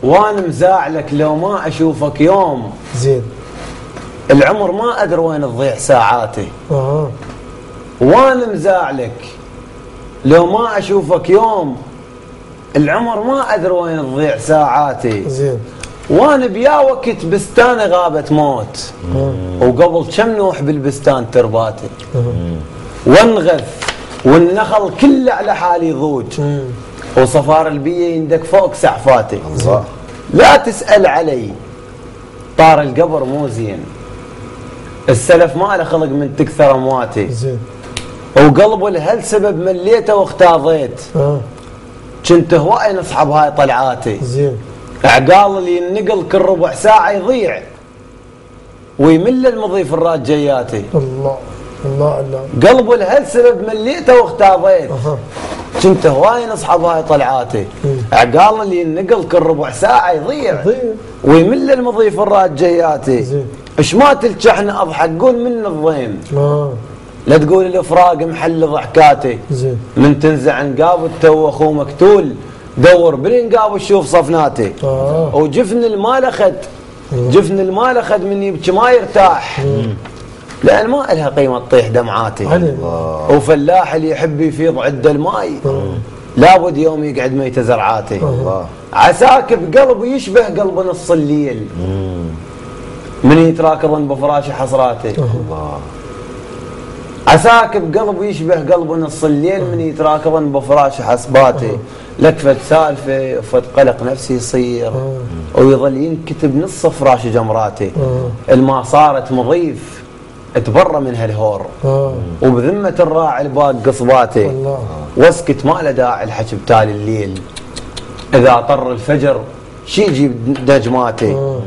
وانا مزاعلك لو ما اشوفك يوم. زين. العمر ما ادري وين تضيع ساعاتي. وانا مزاعلك لو ما اشوفك يوم. العمر ما ادري وين تضيع ساعاتي. زين. وانا بيا وقت بستاني غابت موت. وقبل كم نوح بالبستان ترباتي. وانغث والنخل كله على حالي ضوج. وصفار البيه يندك فوق سعفاتي. لا تسأل علي طار القبر مو زين. السلف ما له خلق من تكثر امواتي. زين. وقلبه لهالسبب مليته واختاضيت. كنت هواي نصحب هاي طلعاتي. زين. عقال اللي ينقل كل ربع ساعة يضيع ويمل المضيف الراد جياتي. الله الله الله. قلبه لهالسبب مليته واختاضيت. كنت هواي نصحب هاي طلعاتي. عقال اللي ينقل كل ربع ساعة يضيع ويمل المضيف الراد جياتي. زين. اش ما تلجحن اضحك قول من الضيم. لا تقول الافراق محل ضحكاتي. زين. من تنزع نقاب تو اخوه مقتول دور بالنقاب وشوف صفناتي. وجفن المال اخذ جفن المال اخذ من يبكي ما يرتاح. لان ما لها قيمه تطيح دمعاتي. وفلاح اللي يحب يفيض عده الماي لابد يوم يقعد ميت زرعاتي. عساك بقلبه يشبه قلب نص الليل من يتراكضن بفراش حسراتي. عساك بقلبه يشبه قلب نص الليل من يتراكضن بفراش حسباتي. لك فد سالفه وفد قلق نفسي يصير ويظل ينكتب نص فراش جمراتي. الما صارت مضيف اتبرى من هالهور وبذمه الراعي الباق قصباتي. واسكت ما له داعي الحكي بتالي الليل. اذا طر الفجر شي يجيب نجماتي.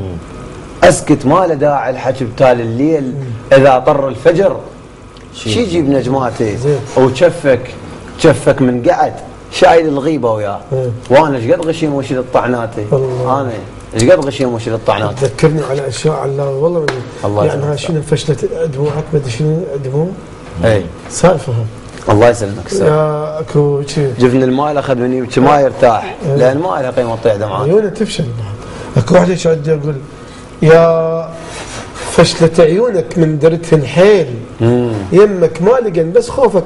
اسكت ما له داعي الحكي بتالي الليل. اذا طر الفجر شي يجيب نجماتي. وشفك من قعد شايل الغيبه وياه. وانا ايش قد غشيم وشيل الطعناتي. انا ايش قد غشيم وشيل الطعناتي. تذكرني على اشياء على والله الله يعني شنو فشله دموعك ما ادري شنو دموع. اي سالفه. الله يسلمك. يا اكو شيء جفن المال اخذ مني يبكي ما يرتاح لان ما له قيمه تطيح دمعات. عيونه تفشل. اكو واحد ايش عندي اقول يا فشله عيونك من درتهن حيل. يمك ما لقن بس خوفك